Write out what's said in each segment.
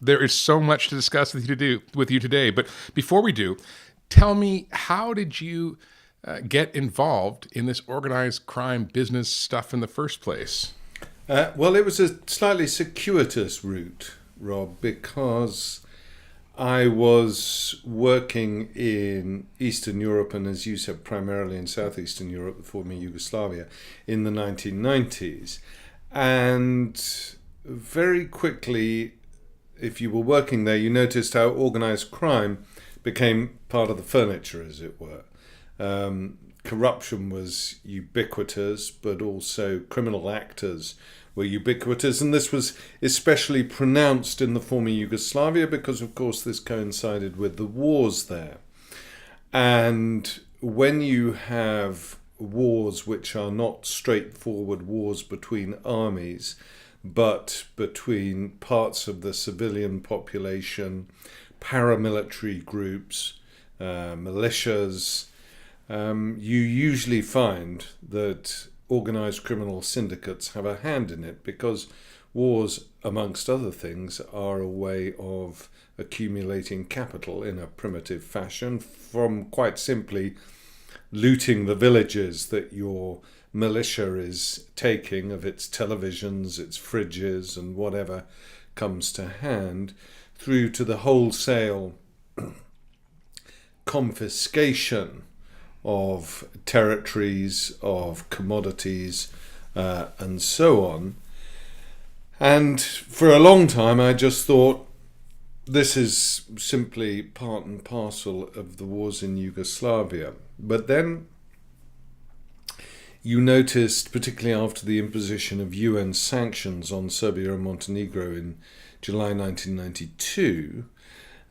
There is so much to discuss with you today. But before we do, tell me, how did you get involved in this organized crime business stuff in the first place? Well, it was a slightly circuitous route, Rob, because I was working in Eastern Europe and, as you said, primarily in Southeastern Europe, the former Yugoslavia, in the 1990s. And very quickly, if you were working there, you noticed how organized crime became part of the furniture, as it were. Corruption was ubiquitous, but also criminal actors were ubiquitous. And this was especially pronounced in the former Yugoslavia because, of course, this coincided with the wars there. And when you have wars which are not straightforward wars between armies, but between parts of the civilian population, paramilitary groups, militias, you usually find that organized criminal syndicates have a hand in it because wars, amongst other things, are a way of accumulating capital in a primitive fashion, from quite simply looting the villages that your militia is taking of its televisions, its fridges, and whatever comes to hand, through to the wholesale confiscation of territories, of commodities, and so on. And for a long time I just thought this is simply part and parcel of the wars in Yugoslavia. But then you noticed, particularly after the imposition of UN sanctions on Serbia and Montenegro in July 1992,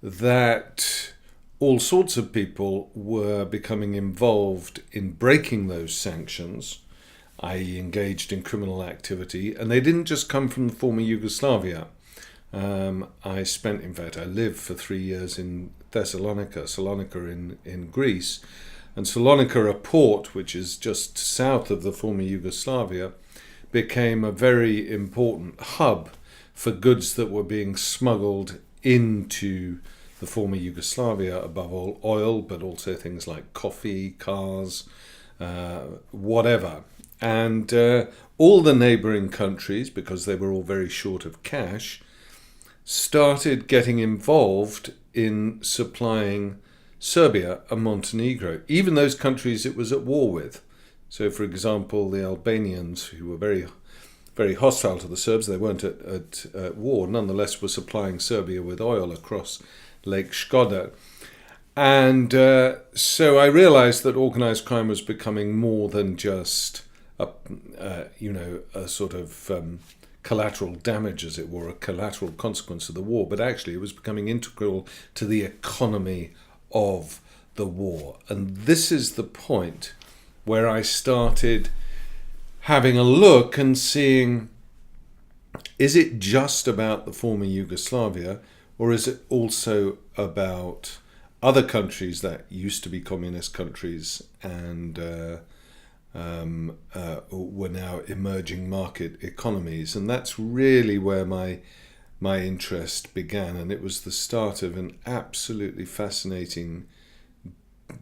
that all sorts of people were becoming involved in breaking those sanctions, i.e. engaged in criminal activity, and they didn't just come from the former Yugoslavia. I lived for 3 years in Salonika in Greece, and Salonika, a port which is just south of the former Yugoslavia, became a very important hub for goods that were being smuggled into the former Yugoslavia, above all oil, but also things like coffee, cars, whatever. And all the neighbouring countries, because they were all very short of cash, started getting involved in supplying Serbia and Montenegro, even those countries it was at war with. So, for example, the Albanians, who were very, very hostile to the Serbs, they weren't at war, nonetheless were supplying Serbia with oil across Lake Shkoder. And so I realized that organized crime was becoming more than just a sort of collateral damage, as it were, a collateral consequence of the war, but actually it was becoming integral to the economy of the war. And this is the point where I started having a look and seeing, is it just about the former Yugoslavia, or is it also about other countries that used to be communist countries and were now emerging market economies? And that's really where my interest began, and it was the start of an absolutely fascinating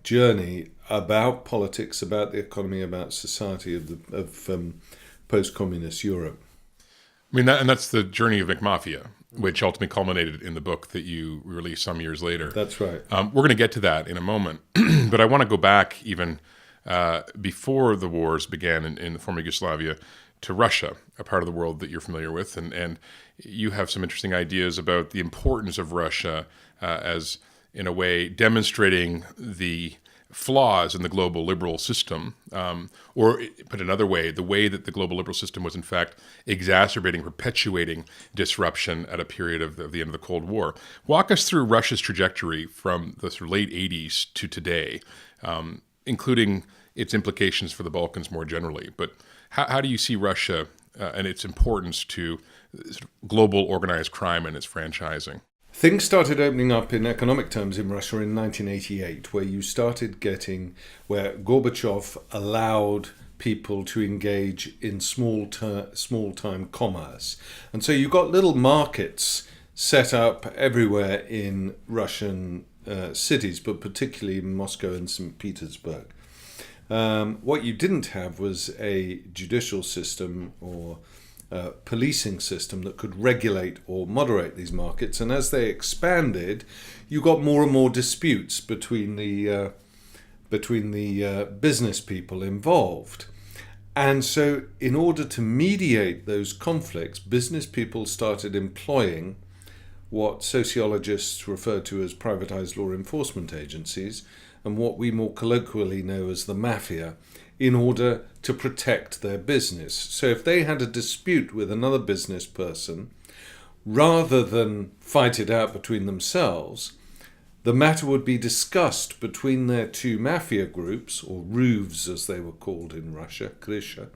journey about politics, about the economy, about society of post-communist Europe. I mean, that's the journey of McMafia, which ultimately culminated in the book that you released some years later. That's right. We're going to get to that in a moment, but I want to go back even before the wars began in the former Yugoslavia to Russia, a part of the world that you're familiar with, and you have some interesting ideas about the importance of Russia as, in a way, demonstrating the flaws in the global liberal system, or put another way, the way that the global liberal system was in fact exacerbating, perpetuating disruption at a period of the end of the Cold War. Walk us through Russia's trajectory from the sort of late 80s to today, including its implications for the Balkans more generally. But how do you see Russia and its importance to global organized crime and its franchising? Things started opening up in economic terms in Russia in 1988, where you started getting, where Gorbachev allowed people to engage in small-time commerce. And so you got little markets set up everywhere in Russian cities, but particularly in Moscow and St. Petersburg. What you didn't have was a judicial system or policing system that could regulate or moderate these markets. And as they expanded, you got more and more disputes between the business people involved. And so in order to mediate those conflicts, business people started employing what sociologists refer to as privatized law enforcement agencies and what we more colloquially know as the mafia, in order to protect their business. So if they had a dispute with another business person, rather than fight it out between themselves, the matter would be discussed between their two mafia groups, or RUVs as they were called in Russia, Krisha,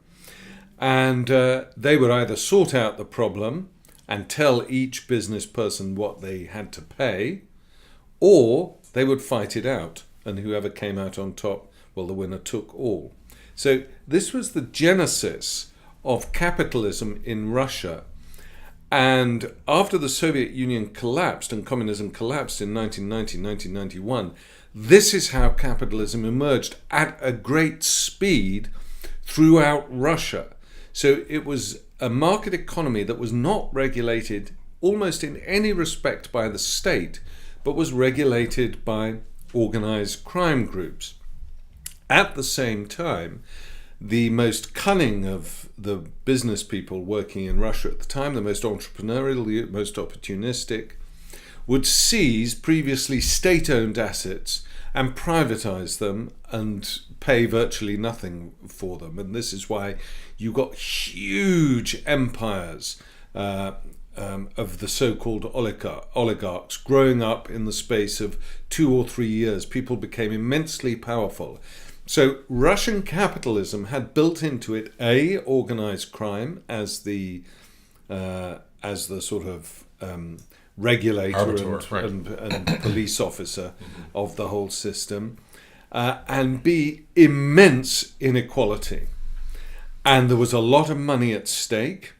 and they would either sort out the problem and tell each business person what they had to pay, or they would fight it out, and whoever came out on top, well, the winner took all. So this was the genesis of capitalism in Russia. And after the Soviet Union collapsed and communism collapsed in 1990, 1991, this is how capitalism emerged at a great speed throughout Russia. So it was a market economy that was not regulated almost in any respect by the state, but was regulated by organized crime groups. At the same time, the most cunning of the business people working in Russia at the time, the most entrepreneurial, the most opportunistic, would seize previously state-owned assets and privatize them and pay virtually nothing for them. And this is why you got huge empires of the so-called oligarchs growing up in the space of 2 or 3 years. People became immensely powerful. So Russian capitalism had built into it organized crime as the sort of regulator Arbiter, and police officer of the whole system, and B, immense inequality. And there was a lot of money at stake,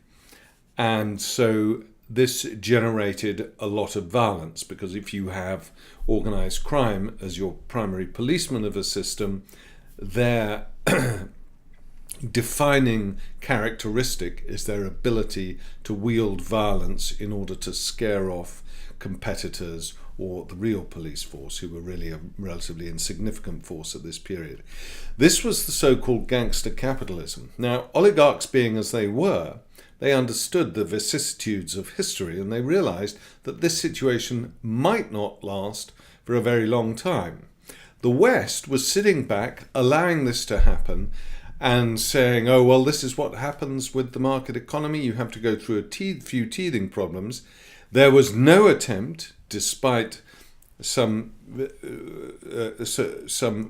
and so this generated a lot of violence, because if you have organized crime as your primary policeman of a system, their defining characteristic is their ability to wield violence in order to scare off competitors or the real police force, who were really a relatively insignificant force at this period. This was the so-called gangster capitalism. Now, oligarchs being as they were, they understood the vicissitudes of history, and they realized that this situation might not last for a very long time. The West was sitting back, allowing this to happen, and saying, oh, well, this is what happens with the market economy. You have to go through a few teething problems. There was no attempt, despite some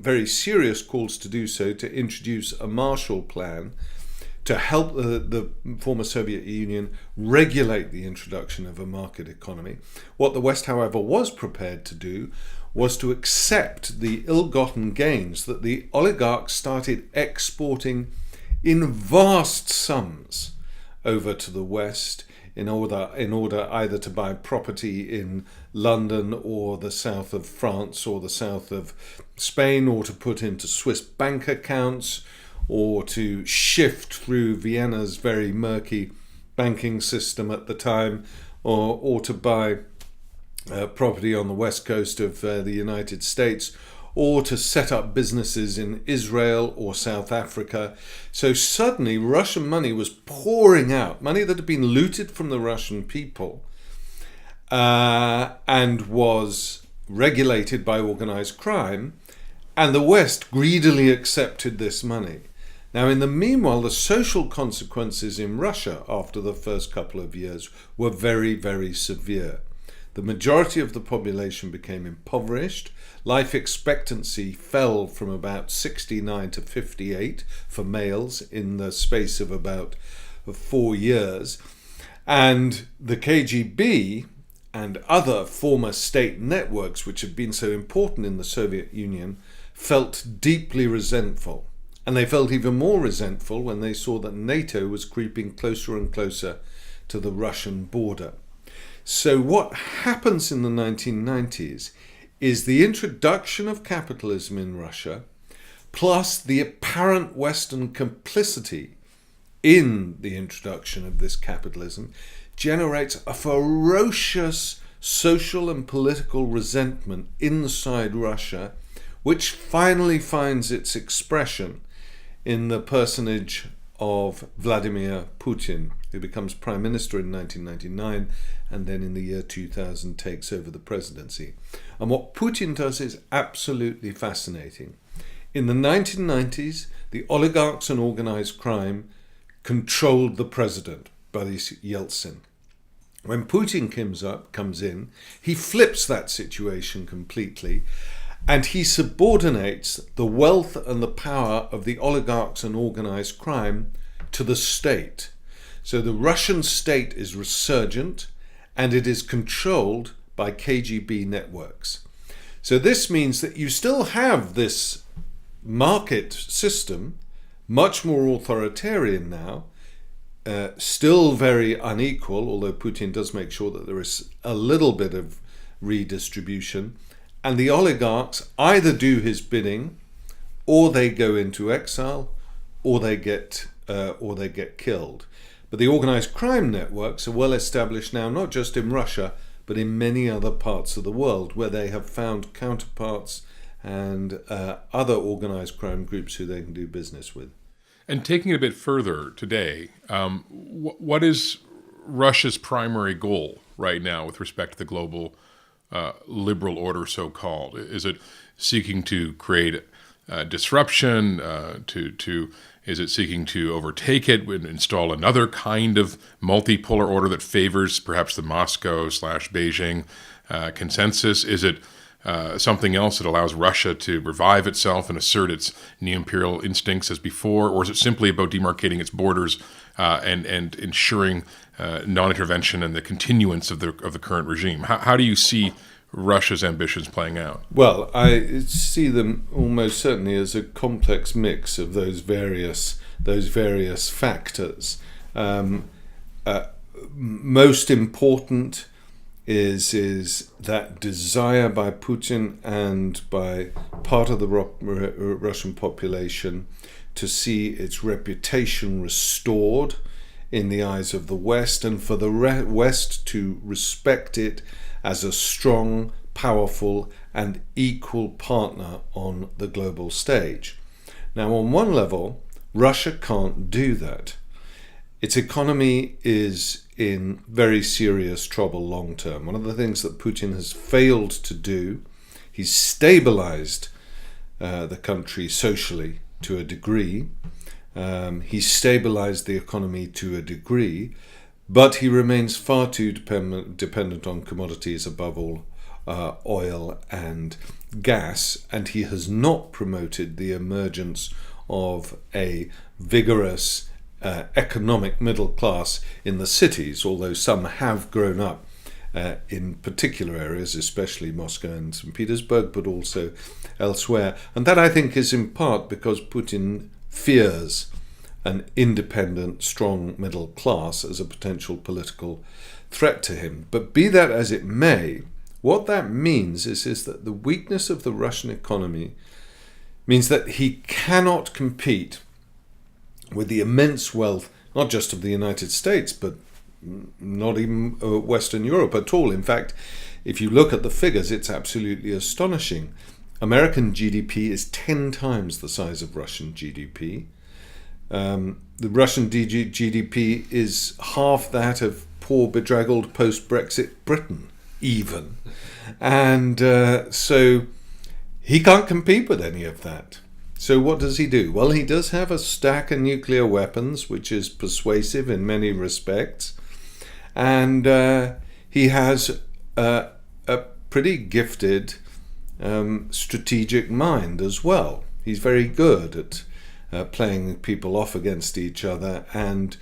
very serious calls to do so, to introduce a Marshall Plan to help the former Soviet Union regulate the introduction of a market economy. What the West, however, was prepared to do was to accept the ill-gotten gains that the oligarchs started exporting in vast sums over to the West in order either to buy property in London or the south of France or the south of Spain, or to put into Swiss bank accounts, or to shift through Vienna's very murky banking system at the time, or to buy property on the west coast of the United States, or to set up businesses in Israel or South Africa. So suddenly Russian money was pouring out, money that had been looted from the Russian people and was regulated by organized crime, and the West greedily accepted this money. Now, in the meanwhile, the social consequences in Russia after the first couple of years were very, very severe. The majority of the population became impoverished. Life expectancy fell from about 69 to 58 for males in the space of about 4 years. And the KGB and other former state networks, which had been so important in the Soviet Union, felt deeply resentful. And they felt even more resentful when they saw that NATO was creeping closer and closer to the Russian border. So what happens in the 1990s is the introduction of capitalism in Russia, plus the apparent Western complicity in the introduction of this capitalism, generates a ferocious social and political resentment inside Russia, which finally finds its expression in the personage of Vladimir Putin, who becomes prime minister in 1999 and then in the year 2000 takes over the presidency. And what Putin does is absolutely fascinating. In the 1990s, the oligarchs and organized crime controlled the president, Boris Yeltsin. When Putin comes in, he flips that situation completely, and he subordinates the wealth and the power of the oligarchs and organized crime to the state. So the Russian state is resurgent, and it is controlled by KGB networks. So this means that you still have this market system, much more authoritarian now, still very unequal, although Putin does make sure that there is a little bit of redistribution, and the oligarchs either do his bidding, or they go into exile, or they get killed. But the organized crime networks are well established now, not just in Russia, but in many other parts of the world, where they have found counterparts and other organized crime groups who they can do business with. And taking it a bit further today, what is Russia's primary goal right now with respect to the global liberal order, so-called? Is it seeking to create disruption? Is it seeking to overtake it and install another kind of multipolar order that favors perhaps the Moscow/Beijing consensus? Is it something else that allows Russia to revive itself and assert its neo-imperial instincts as before? Or is it simply about demarcating its borders and ensuring non-intervention and the continuance of the current regime? How do you see Russia's ambitions playing out? Well, I see them almost certainly as a complex mix of those various factors. Most important is that desire by Putin and by part of the Russian population to see its reputation restored in the eyes of the West, and for the West to respect it as a strong, powerful, and equal partner on the global stage. Now, on one level, Russia can't do that. Its economy is in very serious trouble long term. One of the things that Putin has failed to do, he's stabilized the country socially to a degree. He's stabilized the economy to a degree, but he remains far too dependent on commodities, above all oil and gas, and he has not promoted the emergence of a vigorous economic middle class in the cities, although some have grown up in particular areas, especially Moscow and St. Petersburg, but also elsewhere. And that, I think, is in part because Putin fears an independent, strong middle class as a potential political threat to him. But be that as it may, what that means is that the weakness of the Russian economy means that he cannot compete with the immense wealth, not just of the United States, but not even Western Europe at all. In fact, if you look at the figures, it's absolutely astonishing. American GDP is 10 times the size of Russian GDP. The Russian GDP is half that of poor, bedraggled post-Brexit Britain, even. And so he can't compete with any of that. So what does he do? Well, he does have a stack of nuclear weapons, which is persuasive in many respects. And he has a pretty gifted strategic mind as well. He's very good at playing people off against each other and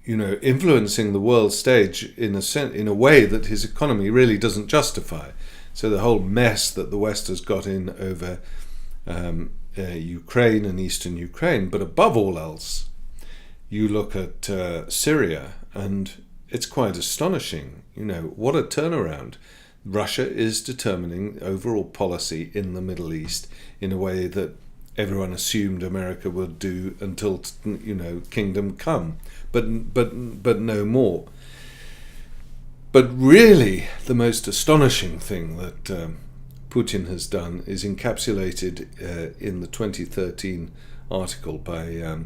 influencing the world stage in a way that his economy really doesn't justify. So the whole mess that the West has got in over Ukraine and eastern Ukraine, but above all else, you look at Syria, and it's quite astonishing. What a turnaround. Russia is determining overall policy in the Middle East in a way that everyone assumed America would do until, kingdom come, but no more. But really, the most astonishing thing that Putin has done is encapsulated in the 2013 article by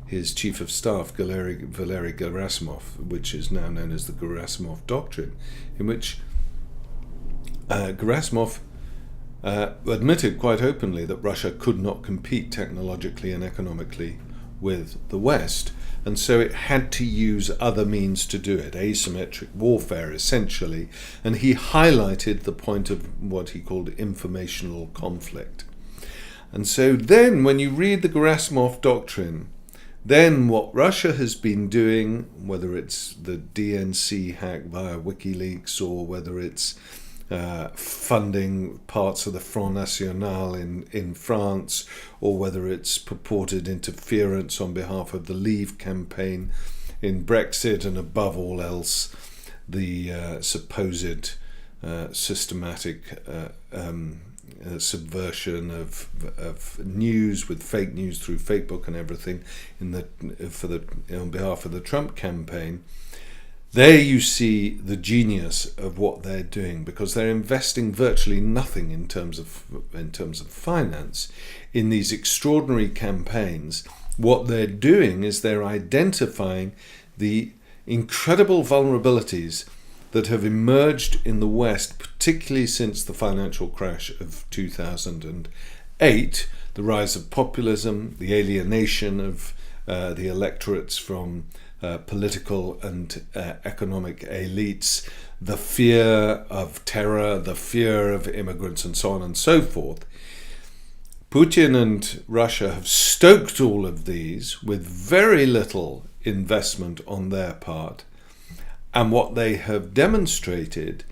his chief of staff, Valery Gerasimov, which is now known as the Gerasimov Doctrine, in which Gerasimov admitted quite openly that Russia could not compete technologically and economically with the West, and so it had to use other means to do it, asymmetric warfare essentially, and he highlighted the point of what he called informational conflict. And so then when you read the Gerasimov Doctrine, then what Russia has been doing, whether it's the DNC hack via WikiLeaks or whether it's funding parts of the Front National in France, or whether it's purported interference on behalf of the Leave campaign in Brexit, and above all else, the supposed systematic subversion of news with fake news through Facebook and everything on behalf of the Trump campaign. There you see the genius of what they're doing, because they're investing virtually nothing in terms of finance in these extraordinary campaigns. What they're doing is they're identifying the incredible vulnerabilities that have emerged in the West, particularly since the financial crash of 2008, the rise of populism, the alienation of the electorates from political and economic elites, the fear of terror, the fear of immigrants, and so on and so forth. Putin and Russia have stoked all of these with very little investment on their part, and what they have demonstrated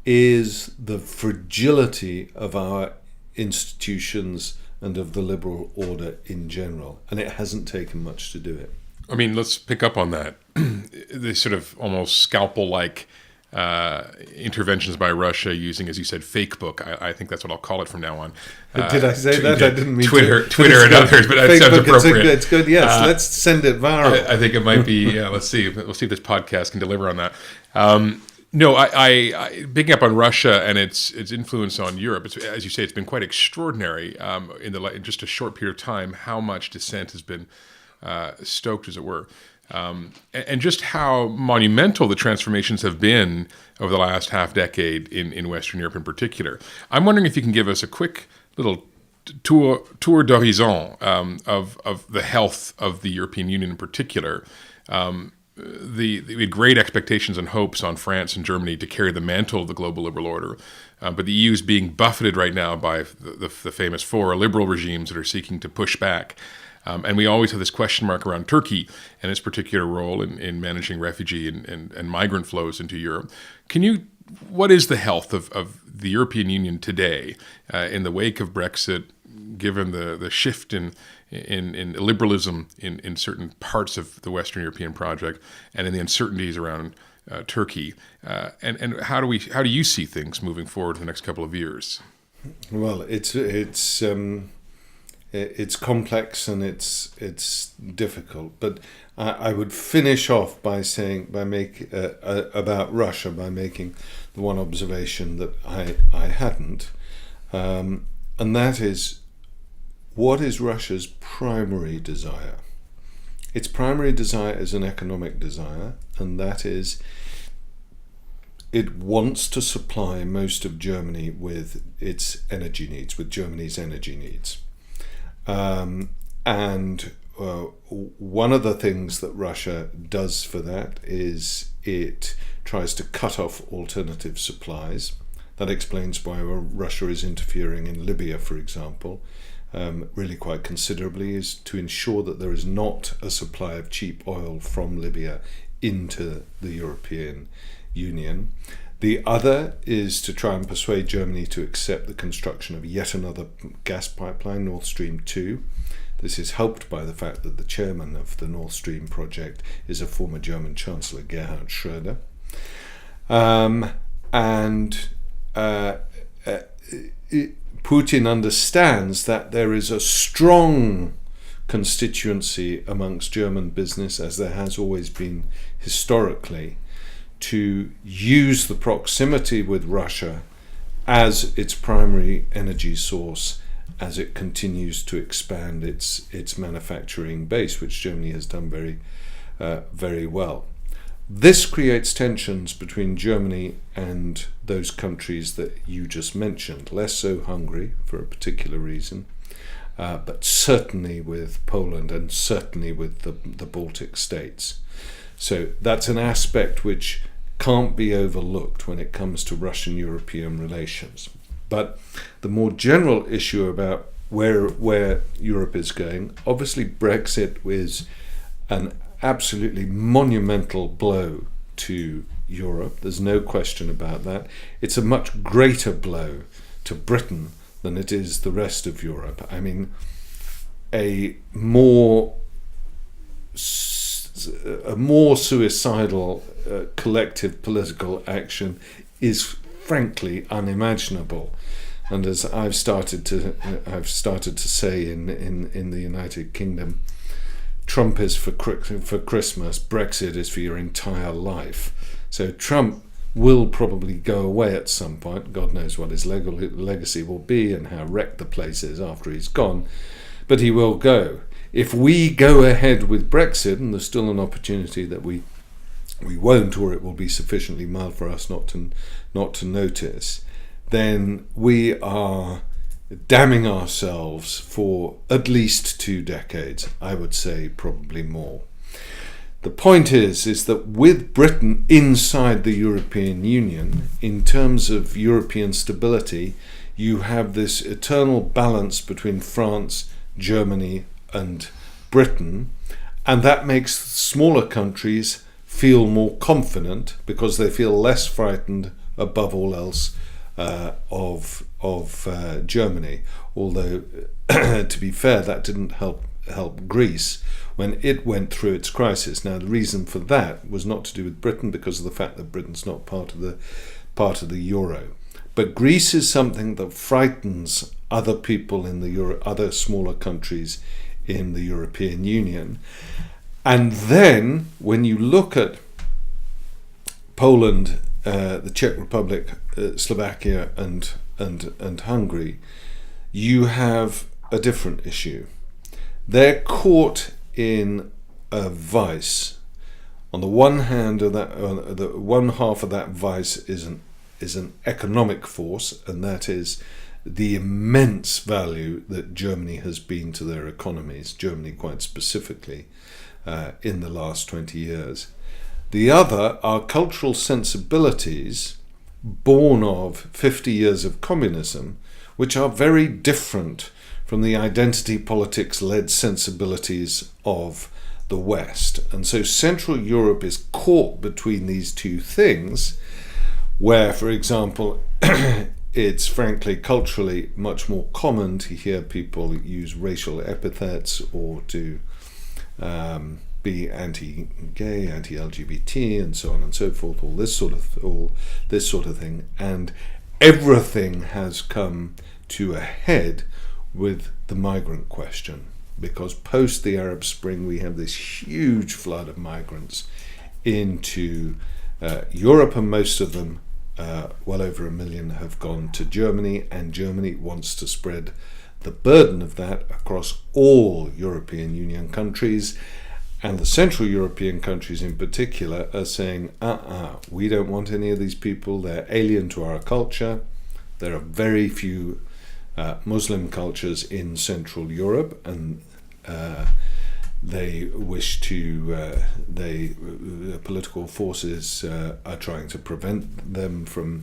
is the fragility of our institutions and of the liberal order in general, and it hasn't taken much to do it. I mean, let's pick up on that. The sort of almost scalpel-like interventions by Russia using, as you said, fake book. I think that's what I'll call it from now on. Did I say that? I didn't mean Twitter to. And others, but that sounds appropriate. It's good. Yes, let's send it viral. I think it might be. Yeah, let's see. We'll see if this podcast can deliver on that. No, I picking up on Russia and its influence on Europe. As you say, it's been quite extraordinary in just a short period of time. How much dissent has been stoked, as it were, and just how monumental the transformations have been over the last half decade in Western Europe in particular. I'm wondering if you can give us a quick little tour d'horizon of the health of the European Union in particular. We had great expectations and hopes on France and Germany to carry the mantle of the global liberal order, but the EU is being buffeted right now by the famous four liberal regimes that are seeking to push back. And we always have this question mark around Turkey and its particular role in managing refugee and migrant flows into Europe. What is the health of the European Union today in the wake of Brexit, given the shift in liberalism in certain parts of the Western European project and in the uncertainties around Turkey? And how do you see things moving forward in the next couple of years? Well, it's complex and it's difficult, but I would finish off by making about Russia by making the one observation that I hadn't, and that is, what is Russia's primary desire? Its primary desire is an economic desire, and that is, it wants to supply most of Germany with its energy needs, with Germany's energy needs. And one of the things that Russia does for that is it tries to cut off alternative supplies. That explains why Russia is interfering in Libya, for example, really quite considerably, is to ensure that there is not a supply of cheap oil from Libya into the European Union. The other is to try and persuade Germany to accept the construction of yet another gas pipeline, Nord Stream 2, This is helped by the fact that the chairman of the Nord Stream project is a former German Chancellor, Gerhard Schröder. Putin understands that there is a strong constituency amongst German business, as there has always been historically, to use the proximity with Russia as its primary energy source as it continues to expand its manufacturing base, which Germany has done very well. This creates tensions between Germany and those countries that you just mentioned, less so Hungary for a particular reason, but certainly with Poland and certainly with the Baltic states. So that's an aspect which can't be overlooked when it comes to Russian-European relations. But the more general issue about where Europe is going, obviously Brexit is an absolutely monumental blow to Europe. There's no question about that. It's a much greater blow to Britain than it is the rest of Europe. I mean, a more suicidal collective political action is frankly unimaginable. And as I've started to say in the United Kingdom, Trump is for Christmas, Brexit is for your entire life. So Trump will probably go away at some point. God knows what his legacy will be and how wrecked the place is after he's gone. But he will go. If we go ahead with Brexit, and there's still an opportunity that we won't, or it will be sufficiently mild for us not to notice, then we are damning ourselves for at least 2 decades, I would say probably more. The point is that with Britain inside the European Union, in terms of European stability, you have this eternal balance between France, Germany and Britain, and that makes smaller countries feel more confident because they feel less frightened above all else of Germany. Although, to be fair, that didn't help Greece when it went through its crisis. Now, the reason for that was not to do with Britain, because of the fact that Britain's not part of the euro. But Greece is something that frightens other people in the other smaller countries in the European Union. And then, when you look at Poland, the Czech Republic, Slovakia, and Hungary, you have a different issue. They're caught in a vice. On the one hand, the one half of that vice is an economic force, and that is the immense value that Germany has been to their economies, Germany quite specifically, in the last 20 years. The other are cultural sensibilities born of 50 years of communism, which are very different from the identity politics-led sensibilities of the West. And so Central Europe is caught between these two things, where, for example, it's frankly culturally much more common to hear people use racial epithets or to be anti-gay, anti-LGBT, and so on and so forth. All this sort of thing, and everything has come to a head with the migrant question, because post the Arab Spring we have this huge flood of migrants into Europe, and most of them, well over 1 million, have gone to Germany, and Germany wants to spread the burden of that across all European Union countries. And the Central European countries in particular are saying, we don't want any of these people, they're alien to our culture. There are very few Muslim cultures in Central Europe, and they wish to, the political forces are trying to prevent them from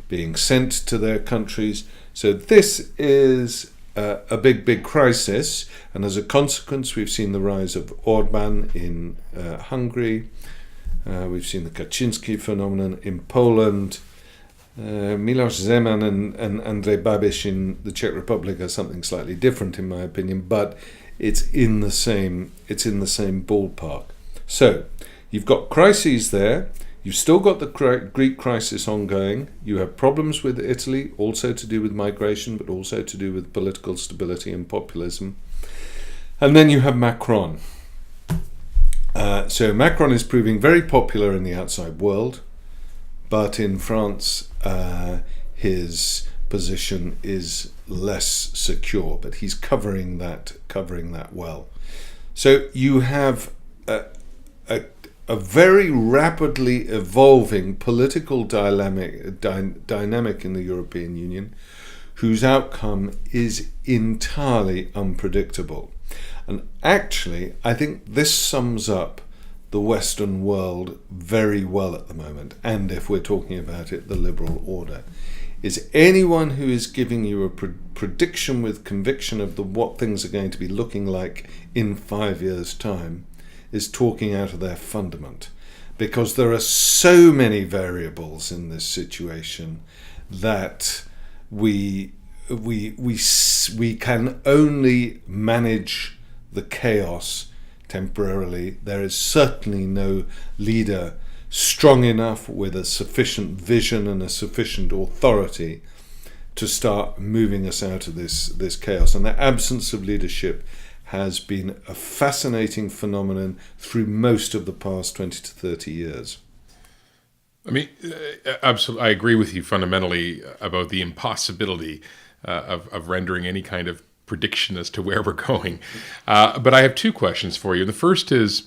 being sent to their countries. So this is a big crisis, and as a consequence we've seen the rise of Orban in Hungary, we've seen the Kaczynski phenomenon in Poland, Miloš Zeman and Andrej Babiš in the Czech Republic are something slightly different, in my opinion, but it's in the same ballpark. So you've got crises there. You've still got the Greek crisis ongoing. You have problems with Italy, also to do with migration, but also to do with political stability and populism. And then you have Macron. So Macron is proving very popular in the outside world, but in France, his position is less secure. But he's covering that well. So you have a very rapidly evolving political dynamic in the European Union, whose outcome is entirely unpredictable. And actually, I think this sums up the Western world very well at the moment. And if we're talking about it, the liberal order is anyone who is giving you a prediction with conviction of what things are going to be looking like in 5 years' time is talking out of their fundament, because there are so many variables in this situation that we can only manage the chaos temporarily. There is certainly no leader strong enough with a sufficient vision and a sufficient authority to start moving us out of this chaos. And the absence of leadership has been a fascinating phenomenon through most of the past 20 to 30 years. I mean, absolutely, I agree with you fundamentally about the impossibility of rendering any kind of prediction as to where we're going. But I have two questions for you. The first is,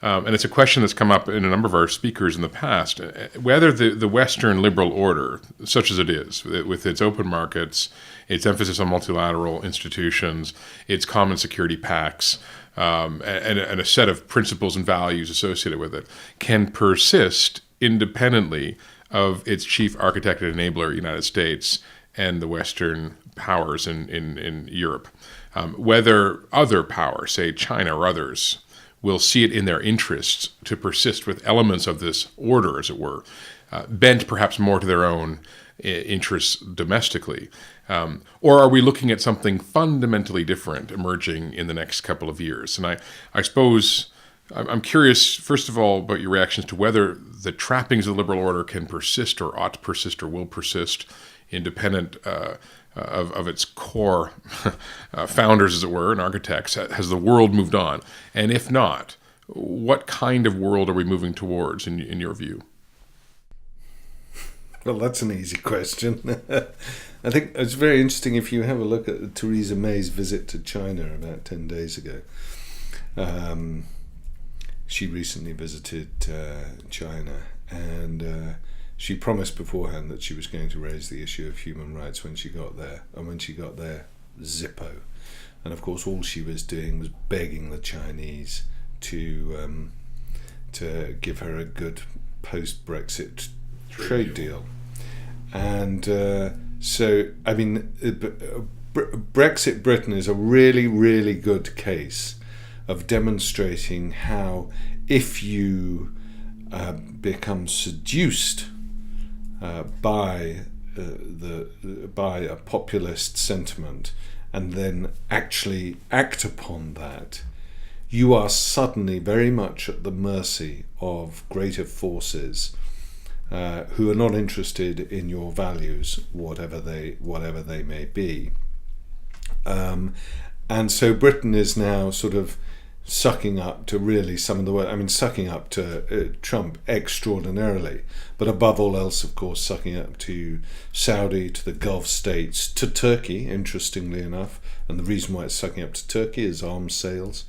and it's a question that's come up in a number of our speakers in the past, whether the Western liberal order, such as it is, with its open markets, its emphasis on multilateral institutions, its common security pacts, and a set of principles and values associated with it, can persist independently of its chief architect and enabler, United States, and the Western powers in Europe. Whether other powers, say China or others, will see it in their interests to persist with elements of this order, as it were, bent perhaps more to their own interests domestically. Or are we looking at something fundamentally different emerging in the next couple of years? And I suppose I'm curious, first of all, about your reactions to whether the trappings of the liberal order can persist or ought to persist or will persist independent of its core founders, as it were, and architects. Has the world moved on? And if not, what kind of world are we moving towards in your view? Well, that's an easy question. I think it's very interesting if you have a look at Theresa May's visit to China about 10 days ago. She recently visited China, and she promised beforehand that she was going to raise the issue of human rights when she got there. And when she got there, zippo. And of course, all she was doing was begging the Chinese to give her a good post-Brexit trade deal. And so, I mean, Brexit Britain is a really, really good case of demonstrating how if you become seduced by a populist sentiment and then actually act upon that, you are suddenly very much at the mercy of greater forces who are not interested in your values, whatever they may be. And so Britain is now sort of sucking up to really some of the sucking up to Trump extraordinarily, but above all else, of course, sucking up to Saudi, to the Gulf states, to Turkey, interestingly enough. And the reason why it's sucking up to Turkey is arms sales.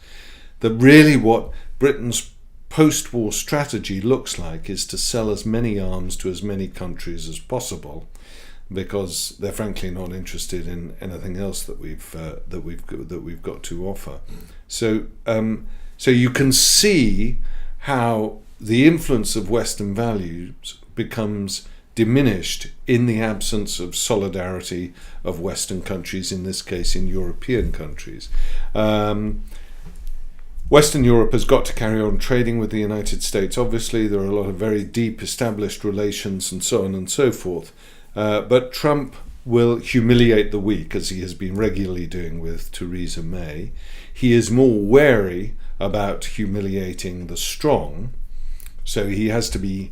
That really what Britain's post-war strategy looks like is to sell as many arms to as many countries as possible, because they're frankly not interested in anything else that we've got to offer. So you can see how the influence of Western values becomes diminished in the absence of solidarity of Western countries, in this case in European countries. Western Europe has got to carry on trading with the United States. Obviously, there are a lot of very deep established relations and so on and so forth. But Trump will humiliate the weak, as he has been regularly doing with Theresa May. He is more wary about humiliating the strong, so he has to be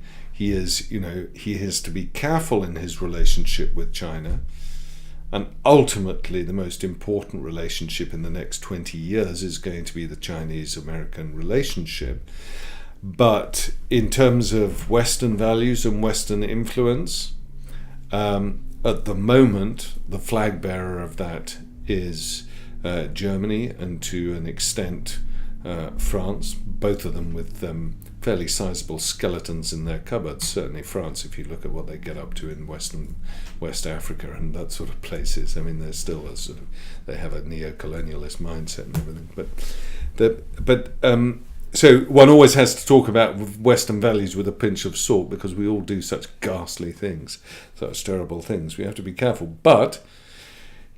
careful in his relationship with China. And ultimately, the most important relationship in the next 20 years is going to be the Chinese-American relationship. But in terms of Western values and Western influence, at the moment, the flag bearer of that is Germany, and to an extent France, both of them with fairly sizable skeletons in their cupboards. Certainly France, if you look at what they get up to in West Africa and that sort of places. I mean, they're still they have a neo-colonialist mindset and everything. So one always has to talk about Western values with a pinch of salt, because we all do such ghastly things, such terrible things. We have to be careful. But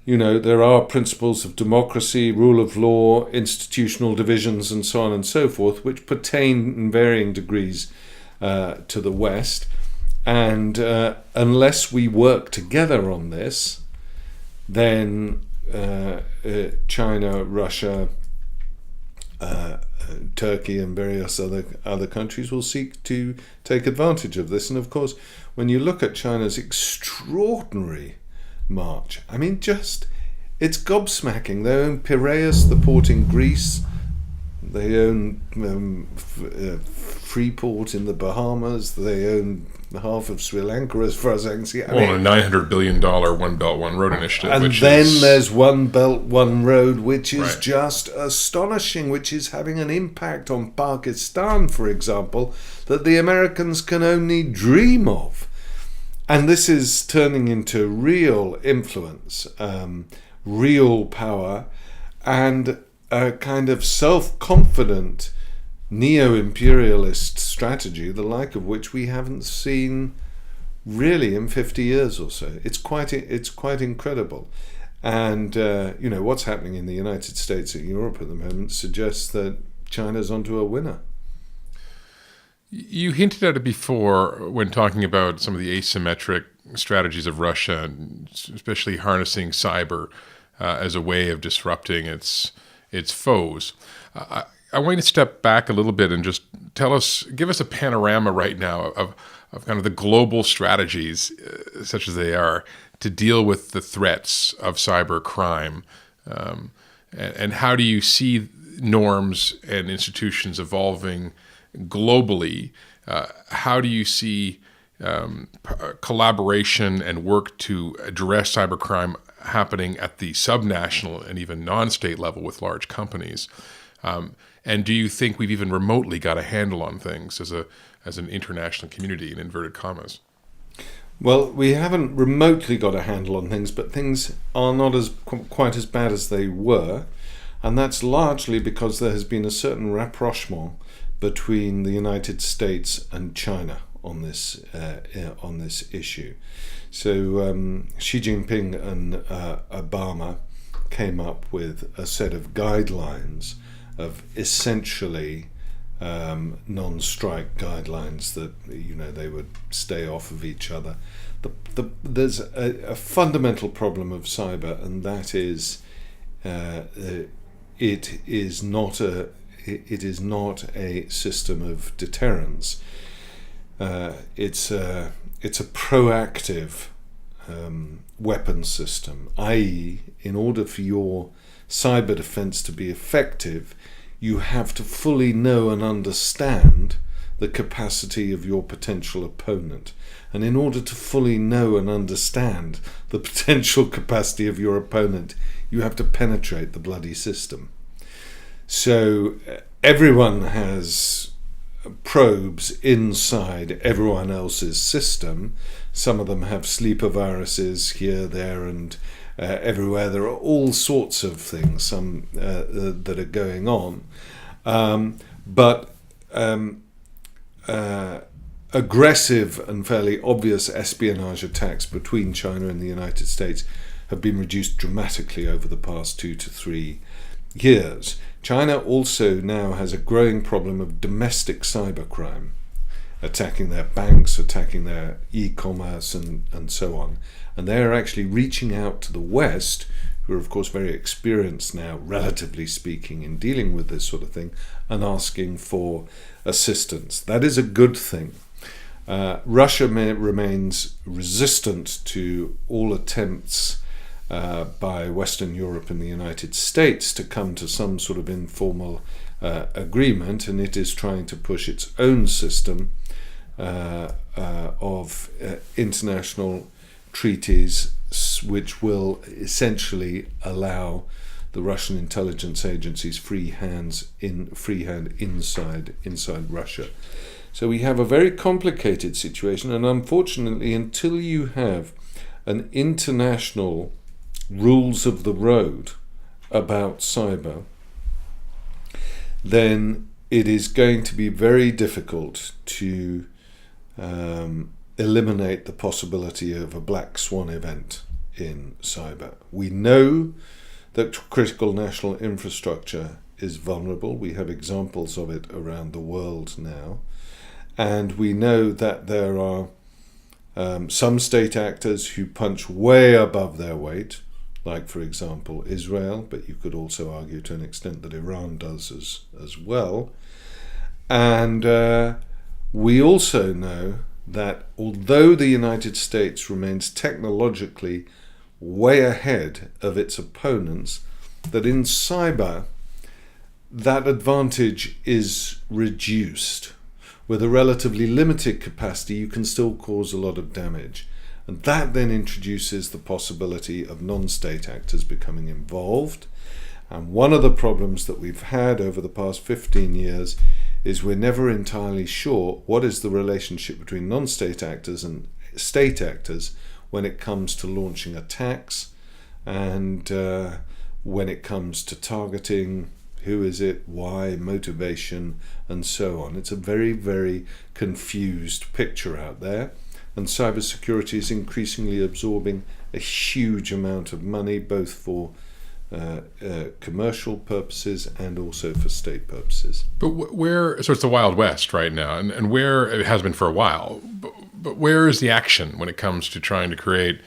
there are principles of democracy, rule of law, institutional divisions, and so on and so forth, which pertain in varying degrees to the West. And unless we work together on this, then China, Russia, Turkey, and various other countries will seek to take advantage of this. And of course, when you look at China's extraordinary march, I mean, it's gobsmacking. They own Piraeus, the port in Greece. They own Freeport in the Bahamas. They own half of Sri Lanka, as far as I can see. A $900 billion One Belt, One Road initiative. And there's One Belt, One Road, which is just astonishing, which is having an impact on Pakistan, for example, that the Americans can only dream of. And this is turning into real influence, real power, and a kind of self-confident neo-imperialist strategy, the like of which we haven't seen really in 50 years or so. It's quite incredible. And what's happening in the United States and Europe at the moment suggests that China's onto a winner. You hinted at it before when talking about some of the asymmetric strategies of Russia, especially harnessing cyber as a way of disrupting its foes. I want you to step back a little bit and just give us a panorama right now of kind of the global strategies, such as they are, to deal with the threats of cyber crime. And how do you see norms and institutions evolving globally? How do you see collaboration and work to address cybercrime happening at the subnational and even non-state level with large companies? And do you think we've even remotely got a handle on things as an international community, in inverted commas? Well, we haven't remotely got a handle on things, but things are not quite as bad as they were, and that's largely because there has been a certain rapprochement between the United States and China on this issue. So Xi Jinping and Obama came up with a set of guidelines of essentially non-strike guidelines that they would stay off of each other. There's a fundamental problem of cyber, and that is it is not a system of deterrence. It's a proactive weapon system, i.e., in order for your cyber defense to be effective, you have to fully know and understand the capacity of your potential opponent. And in order to fully know and understand the potential capacity of your opponent, you have to penetrate the bloody system. So everyone has probes inside everyone else's system. Some of them have sleeper viruses here, there, and everywhere. There are all sorts of things that are going on. But aggressive and fairly obvious espionage attacks between China and the United States have been reduced dramatically over the past 2 to 3 years. China also now has a growing problem of domestic cybercrime. attacking their banks, attacking their e-commerce, and so on. And they're actually reaching out to the West, who are of course very experienced now, relatively speaking, in dealing with this sort of thing, and asking for assistance. That is a good thing. Russia remains resistant to all attempts by Western Europe and the United States to come to some sort of informal agreement, and it is trying to push its own system of international treaties, which will essentially allow the Russian intelligence agencies free hand inside Russia. So we have a very complicated situation, and unfortunately, until you have an international rules of the road about cyber, then it is going to be very difficult to eliminate the possibility of a black swan event in cyber. We know that critical national infrastructure is vulnerable. We have examples of it around the world now. And we know that there are some state actors who punch way above their weight, like, for example, Israel, but you could also argue to an extent that Iran does as well. And we also know that although the United States remains technologically way ahead of its opponents, that in cyber, that advantage is reduced. With a relatively limited capacity, you can still cause a lot of damage. And that then introduces the possibility of non-state actors becoming involved. And one of the problems that we've had over the past 15 years is we're never entirely sure what is the relationship between non-state actors and state actors when it comes to launching attacks and when it comes to targeting. Who is it? Why? Motivation? And so on. It's a very, very confused picture out there. And cybersecurity is increasingly absorbing a huge amount of money, both for commercial purposes and also for state purposes. But so it's the Wild West right now, and where it has been for a while, but where is the action when it comes to trying to create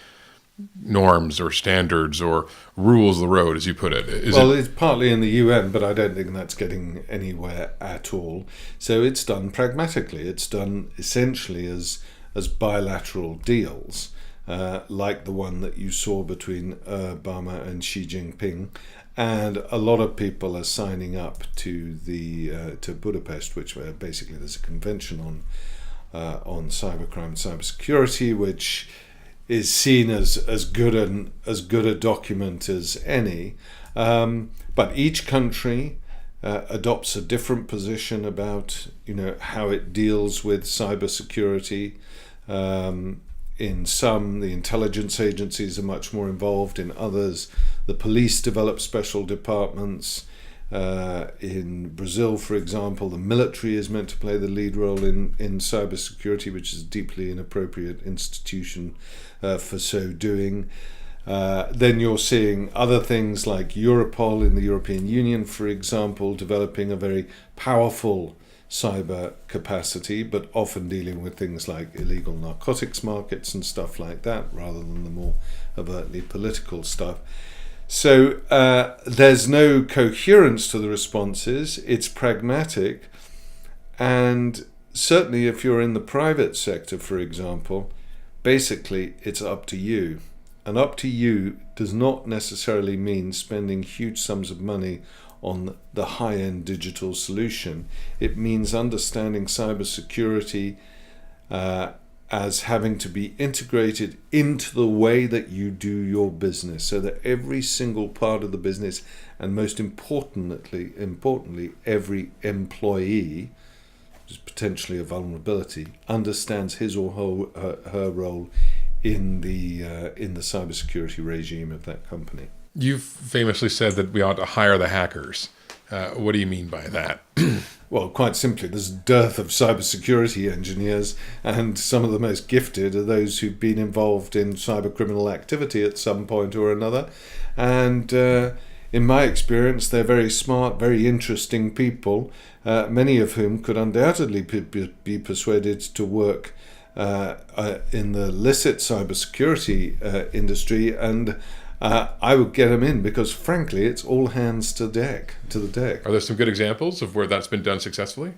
norms or standards or rules of the road, as you put it? It's partly in the UN, but I don't think that's getting anywhere at all. So it's done pragmatically. It's done essentially as bilateral deals, like the one that you saw between Obama and Xi Jinping. And a lot of people are signing up to to Budapest, which basically there's a convention on cybercrime and cybersecurity, which is seen as good a document as any. But each country adopts a different position about how it deals with cybersecurity. In some, the intelligence agencies are much more involved. In others, the police develop special departments. In Brazil, for example, the military is meant to play the lead role in cybersecurity, which is a deeply inappropriate institution for so doing. Then you're seeing other things like Europol in the European Union, for example, developing a very powerful cyber capacity, but often dealing with things like illegal narcotics markets and stuff like that, rather than the more overtly political stuff. So there's no coherence to the responses. It's pragmatic. And certainly if you're in the private sector, for example, basically it's up to you. And up to you does not necessarily mean spending huge sums of money on the high-end digital solution. It means understanding cybersecurity as having to be integrated into the way that you do your business, so that every single part of the business, and most importantly, every employee, which is potentially a vulnerability, understands his or her role in the cybersecurity regime of that company. You've famously said that we ought to hire the hackers. What do you mean by that? Well, quite simply, there's a dearth of cybersecurity engineers, and some of the most gifted are those who've been involved in cyber criminal activity at some point or another. And in my experience, they're very smart, very interesting people, many of whom could undoubtedly be persuaded to work in the licit cybersecurity industry, and I would get them in because, frankly, it's all hands to the deck. Are there some good examples of where that's been done successfully?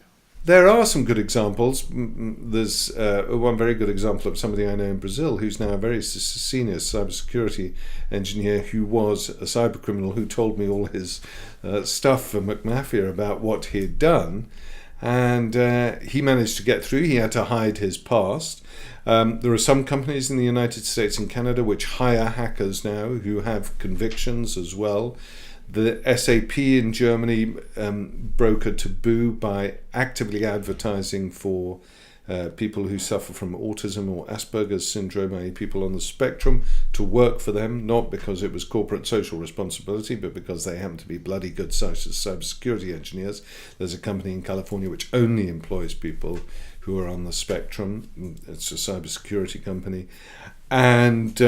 There are some good examples. There's one very good example of somebody I know in Brazil who's now a very senior cybersecurity engineer who was a cyber criminal who told me all his stuff for Mafia about what he'd done. And he managed to get through. He had to hide his past. There are some companies in the United States and Canada which hire hackers now who have convictions as well. The SAP in Germany broke a taboo by actively advertising for people who suffer from autism or Asperger's syndrome, i.e. people on the spectrum, to work for them, not because it was corporate social responsibility, but because they happen to be bloody good cybersecurity engineers. There's a company in California which only employs people who are on the spectrum. It's a cybersecurity company. And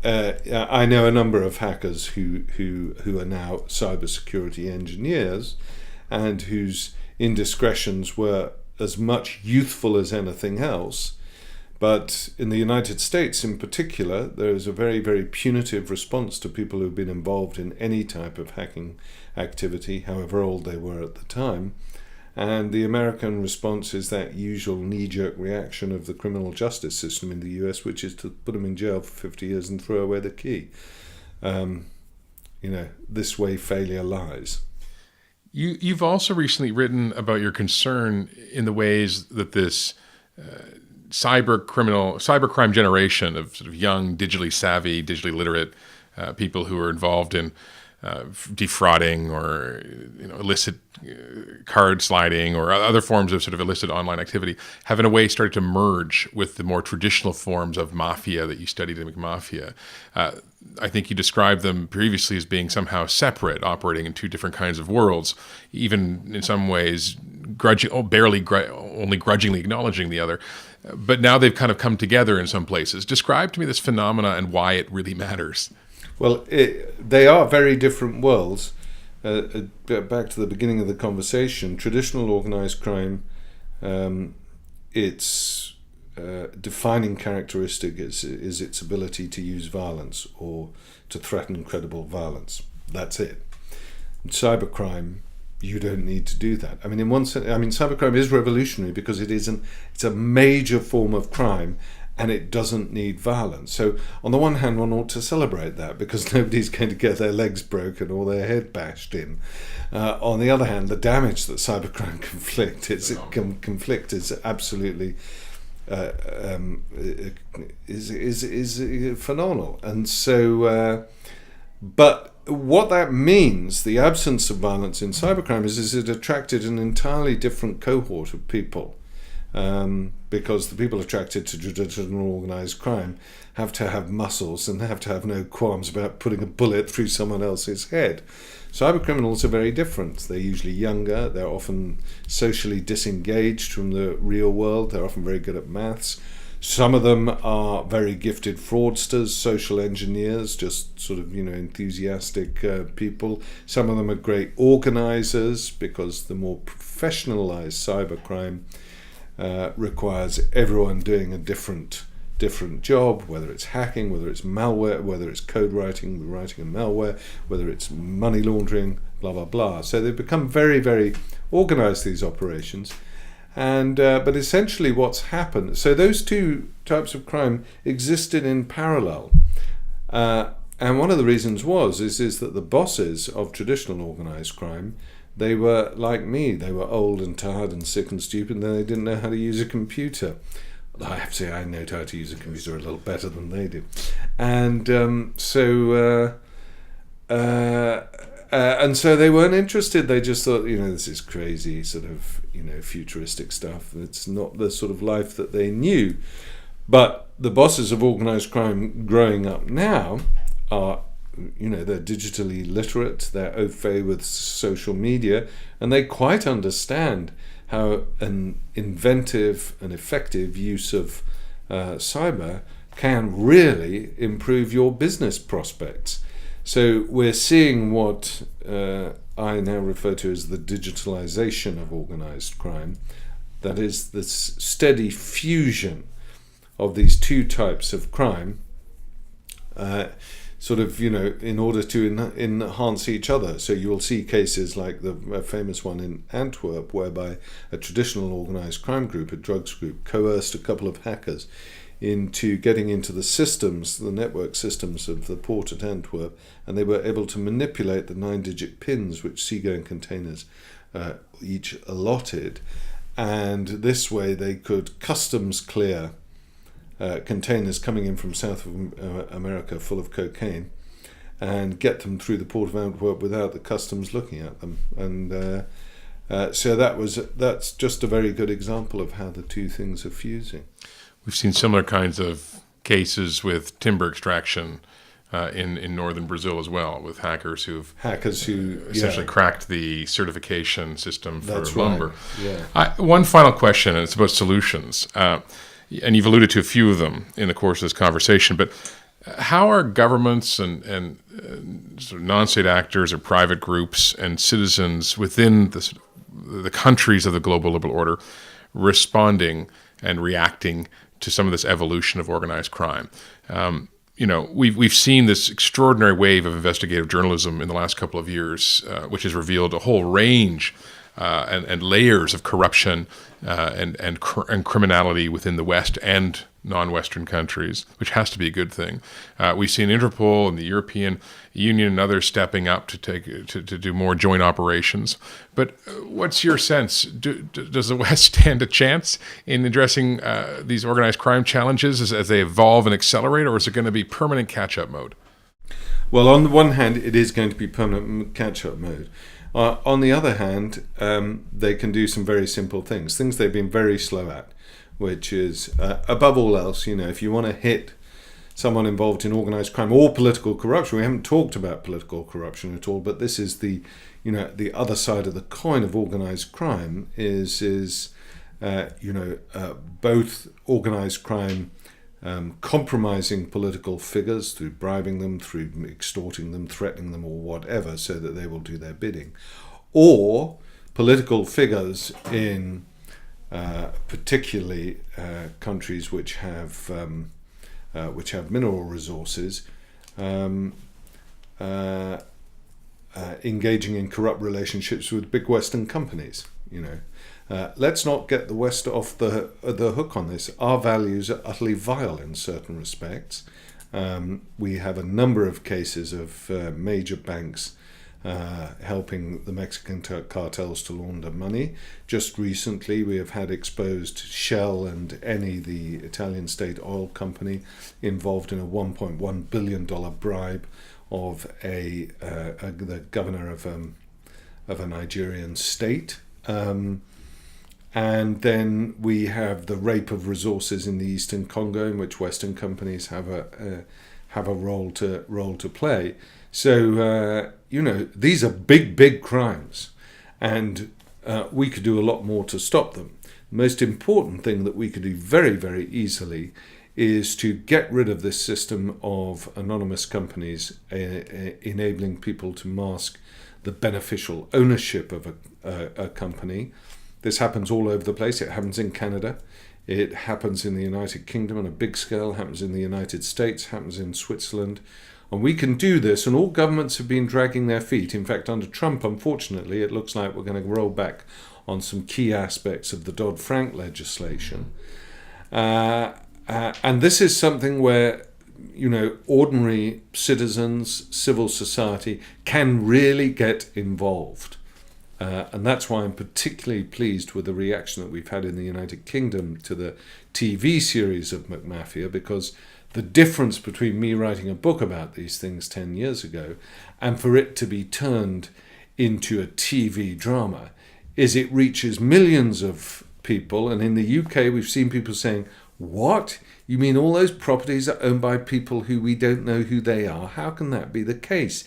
I know a number of hackers who are now cybersecurity engineers and whose indiscretions were as much youthful as anything else. But in the United States in particular, there is a very, very punitive response to people who've been involved in any type of hacking activity, however old they were at the time. And the American response is that usual knee-jerk reaction of the criminal justice system in the US, which is to put them in jail for 50 years and throw away the key. This way failure lies. You've also recently written about your concern in the ways that this cybercrime generation of sort of young, digitally savvy, digitally literate people who are involved in defrauding or illicit card sliding or other forms of sort of illicit online activity have in a way started to merge with the more traditional forms of mafia that you studied in Mafia. I think you described them previously as being somehow separate, operating in two different kinds of worlds, even in some ways only grudgingly acknowledging the other. But now they've kind of come together in some places. Describe to me this phenomena and why it really matters. Well, they are very different worlds. Back to the beginning of the conversation, traditional organized crime, its defining characteristic is its ability to use violence or to threaten credible violence. That's it. In cybercrime, you don't need to do that. I mean, in one sense, cybercrime is revolutionary because it's a major form of crime, and it doesn't need violence. So on the one hand, one ought to celebrate that because nobody's going to get their legs broken or their head bashed in. On the other hand, the damage that cybercrime conflict is absolutely is phenomenal. And so, but what that means, the absence of violence in cybercrime, is it attracted an entirely different cohort of people. Because the people attracted to traditional organized crime have to have muscles and have to have no qualms about putting a bullet through someone else's head. Cyber criminals are very different. They're usually younger, they're often socially disengaged from the real world, they're often very good at maths. Some of them are very gifted fraudsters, social engineers, just sort of, enthusiastic people. Some of them are great organizers because the more professionalized cybercrime requires everyone doing a different job, whether it's hacking, whether it's malware, whether it's code writing, the writing of malware, whether it's money laundering, blah, blah, blah. So they've become very, very organized, these operations. And but essentially what's happened, so those two types of crime existed in parallel. And one of the reasons is that the bosses of traditional organized crime, they were like me. They were old and tired and sick and stupid, and they didn't know how to use a computer. I have to say I know how to use a computer a little better than they do. And so they weren't interested. They just thought, this is crazy sort of, futuristic stuff. It's not the sort of life that they knew. But the bosses of organized crime growing up now are, they're digitally literate, they're au fait with social media, and they quite understand how an inventive and effective use of cyber can really improve your business prospects. So we're seeing what I now refer to as the digitalization of organized crime. That is this steady fusion of these two types of crime, in order to enhance each other. So you'll see cases like the famous one in Antwerp, whereby a traditional organized crime group, a drugs group, coerced a couple of hackers into getting into the systems, the network systems of the port at Antwerp, and they were able to manipulate the 9-digit pins which seagoing containers each allotted, and this way they could customs clear containers coming in from South America full of cocaine and get them through the port of Antwerp without the customs looking at them. And so that's just a very good example of how the two things are fusing. We've seen similar kinds of cases with timber extraction in northern Brazil as well, with hackers who essentially cracked the certification system for lumber. Right. Yeah. One final question, and it's about solutions. And you've alluded to a few of them in the course of this conversation, but how are governments and sort of non-state actors or private groups and citizens within the countries of the global liberal order responding and reacting to some of this evolution of organized crime? We've seen this extraordinary wave of investigative journalism in the last couple of years, which has revealed a whole range and layers of corruption and criminality within the West and non-Western countries, which has to be a good thing. We've seen Interpol and the European Union and others stepping up to do more joint operations. But what's your sense? Does the West stand a chance in addressing these organized crime challenges as they evolve and accelerate, or is it going to be permanent catch-up mode? Well, on the one hand, it is going to be permanent catch-up mode. On the other hand, they can do some very simple things they've been very slow at, which is, above all else, if you want to hit someone involved in organized crime or political corruption, we haven't talked about political corruption at all, but this is the other side of the coin of organized crime is both organized crime compromising political figures through bribing them, through extorting them, threatening them, or whatever, so that they will do their bidding, or political figures in particularly countries which have mineral resources, engaging in corrupt relationships with big Western companies. Let's not get the West off the hook on this. Our values are utterly vile in certain respects. We have a number of cases of major banks helping the Mexican cartels to launder money. Just recently, we have had exposed Shell and Eni, the Italian state oil company, involved in a $1.1 billion bribe of the governor of a Nigerian state. And then we have the rape of resources in the Eastern Congo, in which Western companies have a role to play. So these are big crimes, and we could do a lot more to stop them. The most important thing that we could do very, very easily is to get rid of this system of anonymous companies enabling people to mask the beneficial ownership of a company. This happens all over the place. It happens in Canada. It happens in the United Kingdom on a big scale, happens in the United States, happens in Switzerland. And we can do this, and all governments have been dragging their feet. In fact, under Trump, unfortunately, it looks like we're going to roll back on some key aspects of the Dodd-Frank legislation. And this is something where, ordinary citizens, civil society can really get involved. And that's why I'm particularly pleased with the reaction that we've had in the United Kingdom to the TV series of McMafia, because the difference between me writing a book about these things 10 years ago and for it to be turned into a TV drama is it reaches millions of people. And in the UK, we've seen people saying, "What? You mean all those properties are owned by people who we don't know who they are? How can that be the case?"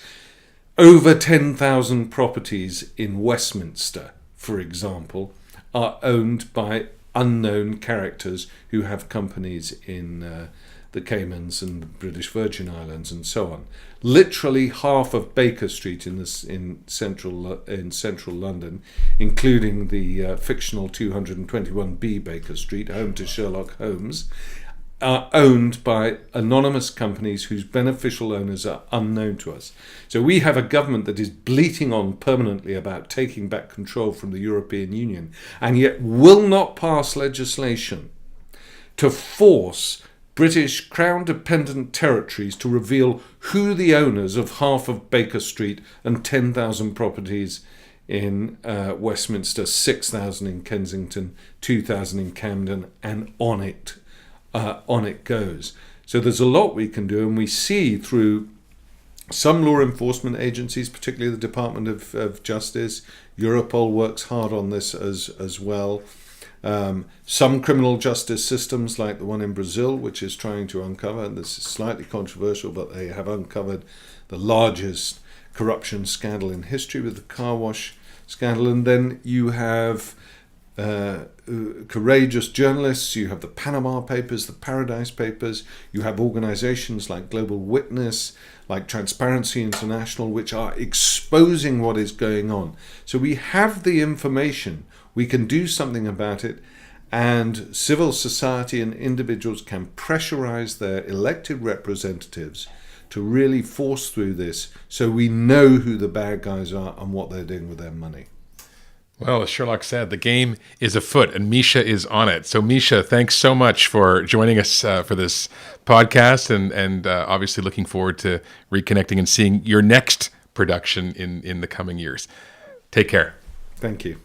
Over 10,000 properties in Westminster, for example, are owned by unknown characters who have companies in the Caymans and the British Virgin Islands and so on. Literally half of Baker Street in central London, including the fictional 221B Baker Street, home to Sherlock Holmes, are owned by anonymous companies whose beneficial owners are unknown to us. So we have a government that is bleating on permanently about taking back control from the European Union, and yet will not pass legislation to force British Crown-dependent territories to reveal who the owners of half of Baker Street and 10,000 properties in Westminster, 6,000 in Kensington, 2,000 in Camden, and on it goes. So there's a lot we can do, and we see through some law enforcement agencies, particularly the Department of Justice. Europol works hard on this as well. Some criminal justice systems, like the one in Brazil, which is trying to uncover, and this is slightly controversial, but they have uncovered the largest corruption scandal in history with the car wash scandal. And then you have courageous journalists, you have the Panama Papers, the Paradise Papers, you have organizations like Global Witness, like Transparency International, which are exposing what is going on. So we have the information, we can do something about it, and civil society and individuals can pressurize their elected representatives to really force through this, so we know who the bad guys are and what they're doing with their money. Well, as Sherlock said, the game is afoot, and Misha is on it. So, Misha, thanks so much for joining us for this podcast, and obviously looking forward to reconnecting and seeing your next production in the coming years. Take care. Thank you.